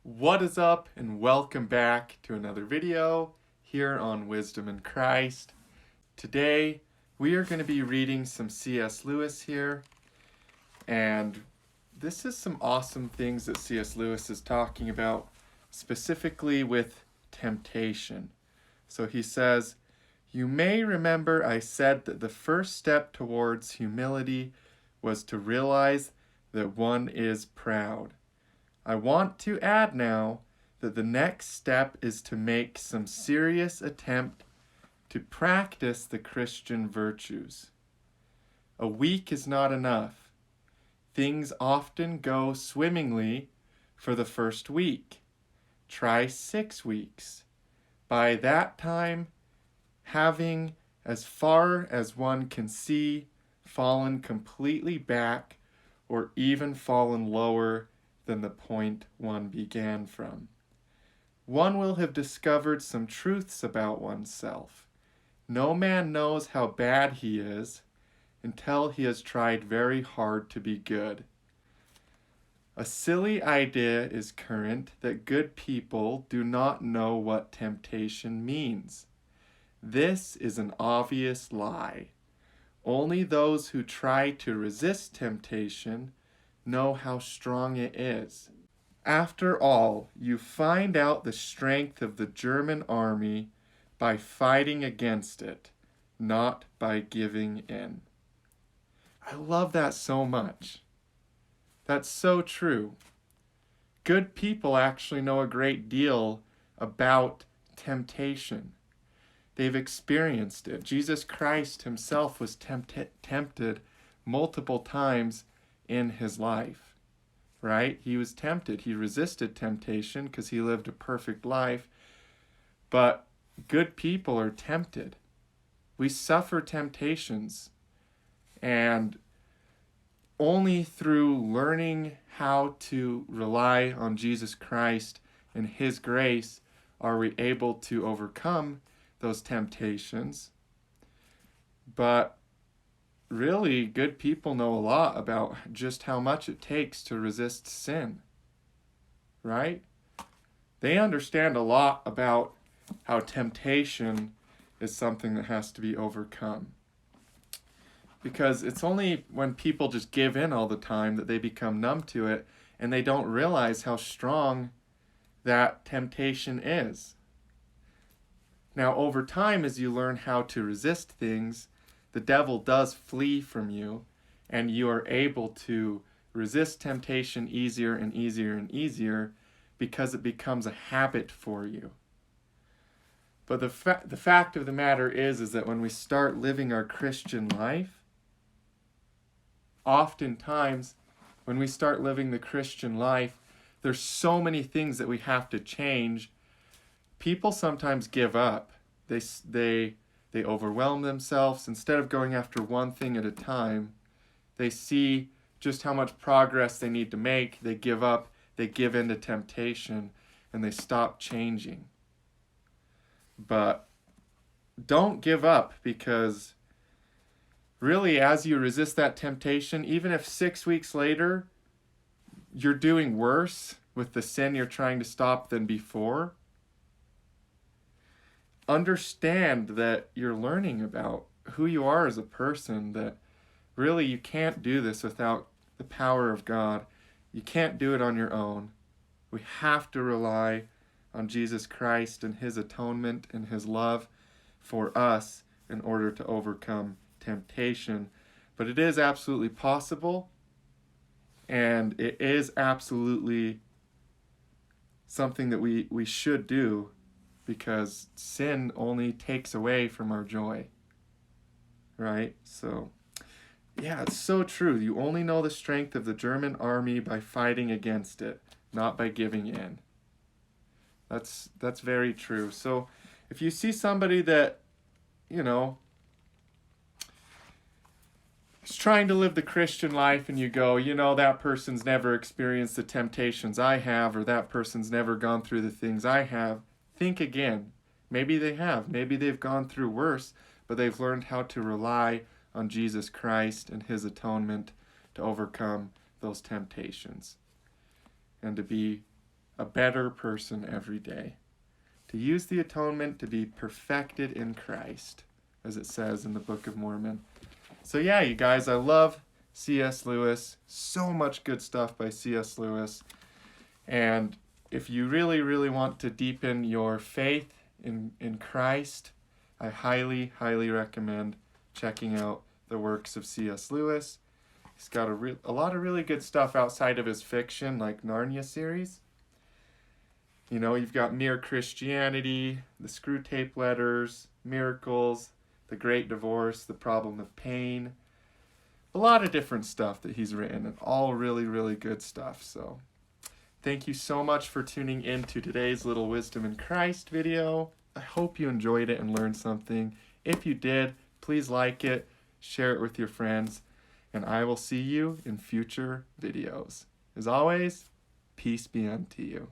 What is up, and welcome back to another video here on Wisdom in Christ. Today we are going to be reading some C.S. Lewis here, and this is some awesome things that C.S. Lewis is talking about, specifically with temptation. So he says, "You may remember I said that the first step towards humility was to realize that one is proud. I want to add now that the next step is to make some serious attempt to practice the Christian virtues. A week is not enough. Things often go swimmingly for the first week. Try 6 weeks. By that time, having, as far as one can see, fallen completely back or even fallen lower than the point one began from, one will have discovered some truths about oneself. No man knows how bad he is until he has tried very hard to be good. A silly idea is current that good people do not know what temptation means. This is an obvious lie. Only those who try to resist temptation know how strong it is. After all, you find out the strength of the German army by fighting against it, not by giving in." I love that so much. That's so true. Good people actually know a great deal about temptation. They've experienced it. Jesus Christ himself was tempted multiple times in his life, right? He was tempted. He resisted temptation because he lived a perfect life. But good people are tempted. We suffer temptations. And only through learning how to rely on Jesus Christ and his grace are we able to overcome those temptations. But really, good people know a lot about just how much it takes to resist sin, right? They understand a lot about how temptation is something that has to be overcome. Because it's only when people just give in all the time that they become numb to it, and they don't realize how strong that temptation is. Now, over time, as you learn how to resist things, the devil does flee from you, and you are able to resist temptation easier and easier and easier because it becomes a habit for you. But the fact of the matter is that when we start living our Christian life, oftentimes when we start living the Christian life, there's so many things that we have to change. People sometimes give up. They overwhelm themselves. Instead of going after one thing at a time, they see just how much progress they need to make. They give up, they give in to temptation, and they stop changing. But don't give up, because really, as you resist that temptation, even if 6 weeks later you're doing worse with the sin you're trying to stop than before, understand that you're learning about who you are as a person, that really you can't do this without the power of God. You can't do it on your own. We have to rely on Jesus Christ and his atonement and his love for us in order to overcome temptation. But it is absolutely possible, and it is absolutely something that we should do, because sin only takes away from our joy, right? So, yeah, it's so true. You only know the strength of the German army by fighting against it, not by giving in. That's very true. So, if you see somebody that, is trying to live the Christian life, and you go, that person's never experienced the temptations I have, or that person's never gone through the things I have, think again. Maybe they have. Maybe they've gone through worse, but they've learned how to rely on Jesus Christ and his atonement to overcome those temptations and to be a better person every day. To use the atonement to be perfected in Christ, as it says in the Book of Mormon. So yeah, you guys, I love C.S. Lewis. So much good stuff by C.S. Lewis. And if you really, really want to deepen your faith in Christ, I highly, highly recommend checking out the works of C.S. Lewis. He's got a lot of really good stuff outside of his fiction, like Narnia series. You know, you've got Mere Christianity, the Screwtape Letters, Miracles, The Great Divorce, The Problem of Pain. A lot of different stuff that he's written, and all really, really good stuff. So thank you so much for tuning in to today's little Wisdom in Christ video. I hope you enjoyed it and learned something. If you did, please like it, share it with your friends, and I will see you in future videos. As always, peace be unto you.